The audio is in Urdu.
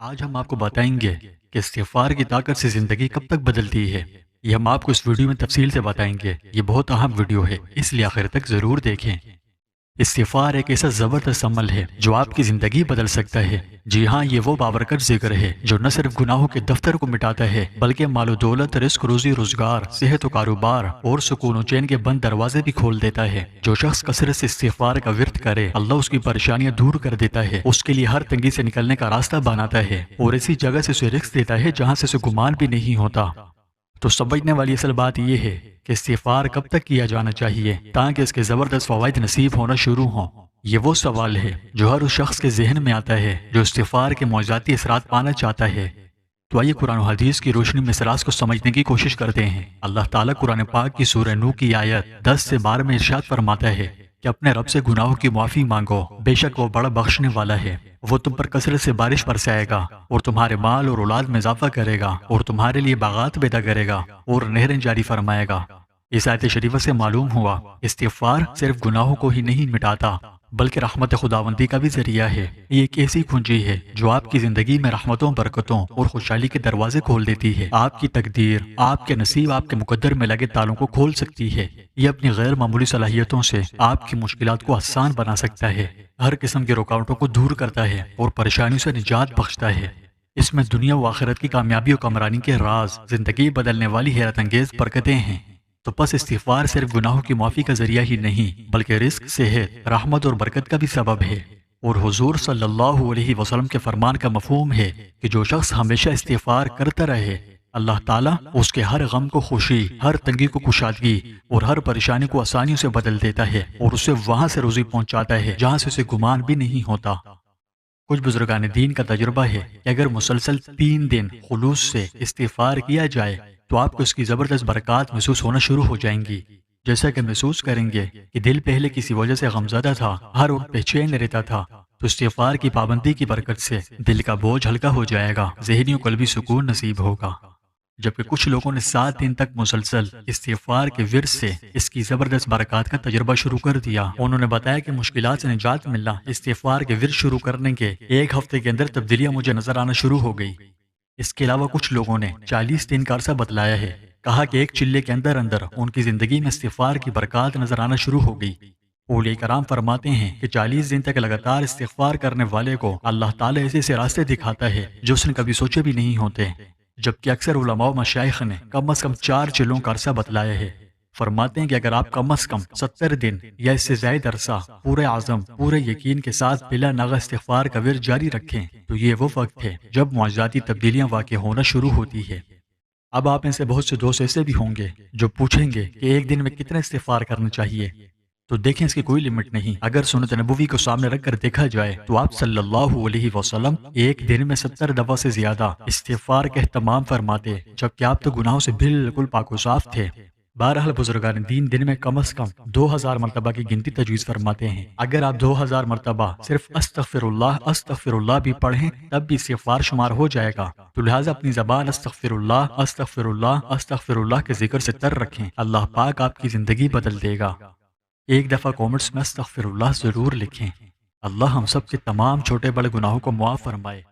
آج ہم آپ کو بتائیں گے کہ استغفار کی طاقت سے زندگی کب تک بدلتی ہے۔ یہ ہم آپ کو اس ویڈیو میں تفصیل سے بتائیں گے۔ یہ بہت اہم ویڈیو ہے، اس لیے آخر تک ضرور دیکھیں۔ استغفار ایک ایسا زبردست عمل ہے جو آپ کی زندگی بدل سکتا ہے۔ جی ہاں، یہ وہ بابرکت ذکر ہے جو نہ صرف گناہوں کے دفتر کو مٹاتا ہے بلکہ مال و دولت، رزق، روزی روزگار، صحت و کاروبار اور سکون و چین کے بند دروازے بھی کھول دیتا ہے۔ جو شخص کثرت سے استغفار کا ورد کرے، اللہ اس کی پریشانیاں دور کر دیتا ہے، اس کے لیے ہر تنگی سے نکلنے کا راستہ بناتا ہے اور ایسی جگہ سے اسے رزق دیتا ہے جہاں سے اسے گمان بھی نہیں ہوتا۔ تو سمجھنے والی اصل بات یہ ہے کہ استغفار کب تک کیا جانا چاہیے تاکہ اس کے زبردست فوائد نصیب ہونا شروع ہوں۔ یہ وہ سوال ہے جو ہر اس شخص کے ذہن میں آتا ہے جو استغفار کے معجزاتی اثرات پانا چاہتا ہے۔ تو آئیے قرآن و حدیث کی روشنی میں اس راز کو سمجھنے کی کوشش کرتے ہیں۔ اللہ تعالیٰ قرآن پاک کی سورہ نوح کی آیت 10 سے 12 میں ارشاد فرماتا ہے کہ اپنے رب سے گناہوں کی معافی مانگو، بے شک وہ بڑا بخشنے والا ہے۔ وہ تم پر کثرت سے بارش برسائے گا اور تمہارے مال اور اولاد میں اضافہ کرے گا اور تمہارے لیے باغات پیدا کرے گا اور نہریں جاری فرمائے گا۔ اس آیت شریفہ سے معلوم ہوا استغفار صرف گناہوں کو ہی نہیں مٹاتا بلکہ رحمت خداوندی کا بھی ذریعہ ہے۔ یہ ایک ایسی کنجی ہے جو آپ کی زندگی میں رحمتوں، برکتوں اور خوشحالی کے دروازے کھول دیتی ہے۔ آپ کی تقدیر، آپ کے نصیب، آپ کے مقدر میں لگے تالوں کو کھول سکتی ہے۔ یہ اپنی غیر معمولی صلاحیتوں سے آپ کی مشکلات کو آسان بنا سکتا ہے، ہر قسم کی رکاوٹوں کو دور کرتا ہے اور پریشانیوں سے نجات بخشتا ہے۔ اس میں دنیا و آخرت کی کامیابی و کامرانی کے راز، زندگی بدلنے والی حیرت انگیز برکتیں ہیں۔ تو پس استغفار صرف گناہوں کی معافی کا ذریعہ ہی نہیں بلکہ رزق، صحت، رحمت اور برکت کا بھی سبب ہے۔ اور حضور صلی اللہ علیہ وسلم کے فرمان کا مفہوم ہے کہ جو شخص ہمیشہ استغفار کرتا رہے، اللہ تعالیٰ اس کے ہر غم کو خوشی، ہر تنگی کو کشادگی اور ہر پریشانی کو آسانیوں سے بدل دیتا ہے اور اسے وہاں سے روزی پہنچاتا ہے جہاں سے اسے گمان بھی نہیں ہوتا۔ کچھ بزرگان دین کا تجربہ ہے کہ اگر مسلسل 3 دن خلوص سے استغفار کیا جائے تو آپ کو اس کی زبردست برکات محسوس ہونا شروع ہو جائیں گی۔ جیسا کہ محسوس کریں گے کہ دل پہلے کسی وجہ سے غمزدہ تھا، ہر وقت بے چین رہتا تھا، تو استغفار کی پابندی کی برکت سے دل کا بوجھ ہلکا ہو جائے گا، ذہنی و قلبی سکون نصیب ہوگا۔ جبکہ کچھ لوگوں نے 7 دن تک مسلسل استغفار کے ورد سے اس کی زبردست برکات کا تجربہ شروع کر دیا۔ انہوں نے بتایا کہ مشکلات سے نجات ملنا استغفار کے ورد شروع کرنے کے 1 ہفتے کے اندر تبدیلیاں مجھے نظر آنا شروع ہو گئی۔ اس کے علاوہ کچھ لوگوں نے 40 دن کا عرصہ بتلایا ہے، کہا کہ ایک چلے کے اندر اندر ان کی زندگی میں استغفار کی برکات نظر آنا شروع ہو گئی۔ اولیاء کرام فرماتے ہیں کہ 40 دن تک لگاتار استغفار کرنے والے کو اللہ تعالیٰ ایسے ایسے راستے دکھاتا ہے جو اس نے کبھی سوچے بھی نہیں ہوتے۔ جبکہ اکثر علماء و مشائخ نے کم از کم 4 چلوں کا عرصہ بتلایا ہے۔ فرماتے ہیں کہ اگر آپ کم از کم 70 دن یا اس سے زائد عرصہ پورے عزم، پورے یقین کے ساتھ بلا ناغہ استغفار کا ورد جاری رکھیں تو یہ وہ وقت ہے جب معجزاتی تبدیلیاں واقع ہونا شروع ہوتی ہے۔ اب آپ میں سے بہت سے دوست ایسے بھی ہوں گے جو پوچھیں گے کہ ایک دن میں کتنا استغفار کرنا چاہیے؟ تو دیکھیں، اس کی کوئی لمٹ نہیں۔ اگر سنت نبوی کو سامنے رکھ کر دیکھا جائے تو آپ صلی اللہ علیہ وسلم ایک دن میں 70 دفعہ سے زیادہ استغفار کا اہتمام فرماتے، جبکہ آپ تو گناہوں سے بالکل پاک و صاف تھے۔ بہرحال بزرگان دن میں کم از کم 2000 مرتبہ کی گنتی تجویز فرماتے ہیں۔ اگر آپ 2000 مرتبہ صرف استغفر اللہ بھی پڑھیں تب بھی استغفار شمار ہو جائے گا۔ تو لہٰذا اپنی زبان استغفر اللہ کے ذکر سے تر رکھیں، اللہ پاک آپ کی زندگی بدل دے گا۔ ایک دفعہ کومنٹس میں استغفر اللہ ضرور لکھیں۔ اللہ ہم سب کے تمام چھوٹے بڑے گناہوں کو معاف فرمائے۔